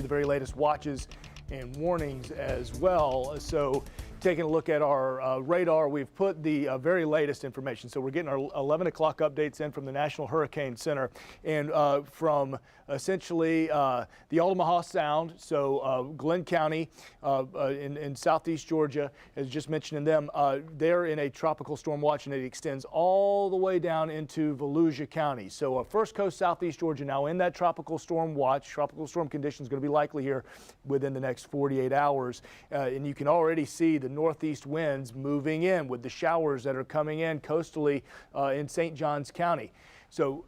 the very latest watches and warnings as well. So taking a look at our radar, we've put the very latest information. So we're getting our 11 o'clock updates in from the National Hurricane Center and from essentially the Omaha Sound, so Glenn County in southeast Georgia, as just mentioned in them, they're in a tropical storm watch, and it extends all the way down into Volusia County. So first coast southeast Georgia now in that tropical storm watch. Tropical storm conditions going to be likely here within the next 48 hours. And you can already see the northeast winds moving in with the showers that are coming in coastally in St. Johns County. So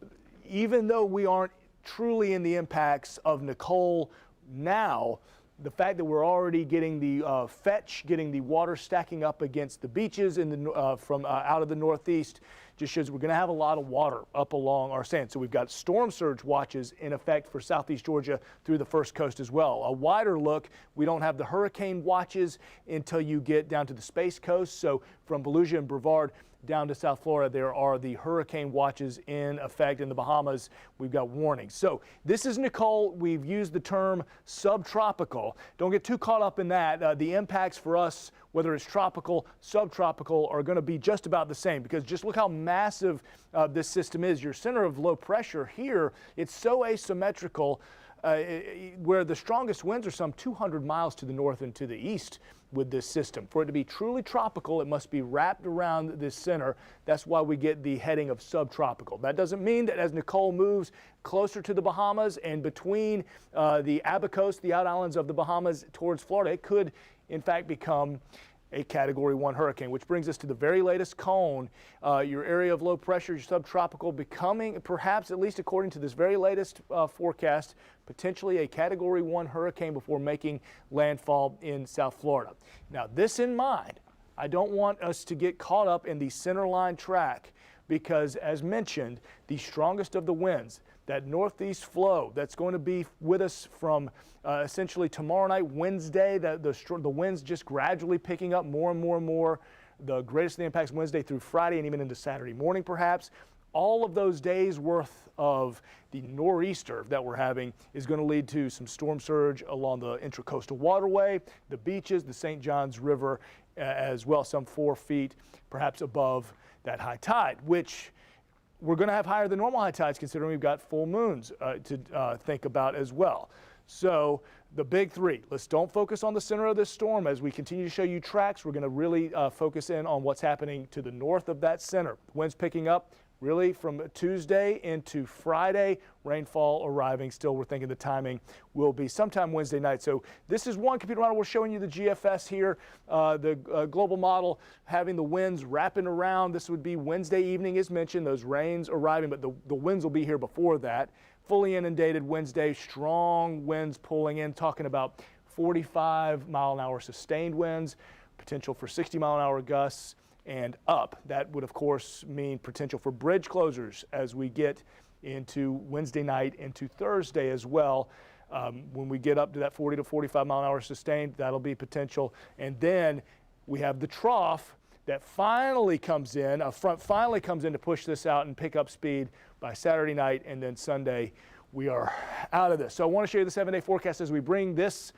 even though we aren't truly in the impacts of Nicole now, the fact that we're already getting the fetch, getting the water stacking up against the beaches in the, from out of the northeast just shows we're going to have a lot of water up along our sand. So we've got storm surge watches in effect for southeast Georgia through the first coast as well. A wider look, we don't have the hurricane watches until you get down to the Space Coast. So from Volusia and Brevard down to South Florida, there are the hurricane watches in effect. In the Bahamas, we've got warnings. So this is Nicole. We've used the term subtropical. Don't get too caught up in that. The impacts for us, whether it's tropical, subtropical, are going to be just about the same, because just look how massive this system is. Your center of low pressure here, it's so asymmetrical, where the strongest winds are some 200 miles to the north and to the east with this system. For it to be truly tropical, it must be wrapped around this center. That's why we get the heading of subtropical. That doesn't mean that as Nicole moves closer to the Bahamas and between the Abacos, the out islands of the Bahamas towards Florida, it could in fact become a Category 1 hurricane, which brings us to the very latest cone. Your area of low pressure, your subtropical, becoming perhaps, at least according to this very latest forecast, potentially a Category 1 hurricane before making landfall in South Florida. Now, this in mind, I don't want us to get caught up in the centerline track, because as mentioned, the strongest of the winds, that northeast flow that's going to be with us from essentially tomorrow night, Wednesday, the winds just gradually picking up more and more and more. The greatest of the impacts Wednesday through Friday and even into Saturday morning perhaps. All of those days worth of the nor'easter that we're having is going to lead to some storm surge along the intracoastal waterway, the beaches, the St. Johns River as well, some 4 feet perhaps above that high tide, which we're going to have higher than normal high tides considering we've got full moons to think about as well. So the big three, let's don't focus on the center of this storm. As we continue to show you tracks, we're going to really focus in on what's happening to the north of that center. Winds picking up really from Tuesday into Friday, rainfall arriving. Still, we're thinking the timing will be sometime Wednesday night. So this is one computer model. We're showing you the GFS here, the global model having the winds wrapping around. This would be Wednesday evening as mentioned, those rains arriving, but the winds will be here before that. Fully inundated Wednesday, strong winds pulling in, talking about 45-mile-an-hour sustained winds, potential for 60-mile-an-hour gusts and up. That would, of course, mean potential for bridge closures as we get into Wednesday night into Thursday as well. When we get up to that 40 to 45-mile-an-hour sustained, that'll be potential. And then we have the trough that finally comes in, a front finally comes in to push this out and pick up speed by Saturday night, and then Sunday we are out of this. So I want to show you the 7-day forecast as we bring this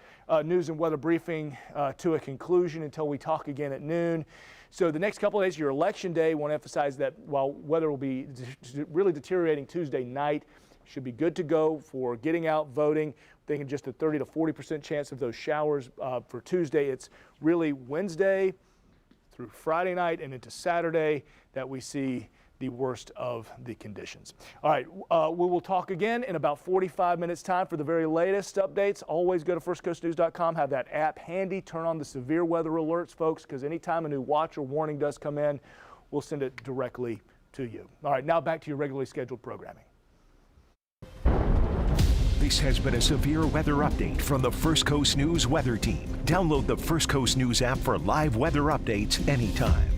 news and weather briefing to a conclusion until we talk again at noon. So the next couple of days, your election day, I want to emphasize that while weather will be really deteriorating Tuesday night, should be good to go for getting out, voting. Thinking just a 30 to 40% chance of those showers for Tuesday. It's really Wednesday through Friday night and into Saturday that we see the worst of the conditions. All right, we will talk again in about 45 minutes time for the very latest updates. Always go to firstcoastnews.com, have that app handy, turn on the severe weather alerts, folks, because anytime a new watch or warning does come in, we'll send it directly to you. All right, now back to your regularly scheduled programming. This has been a severe weather update from the First Coast News weather team. Download the First Coast News app for live weather updates anytime.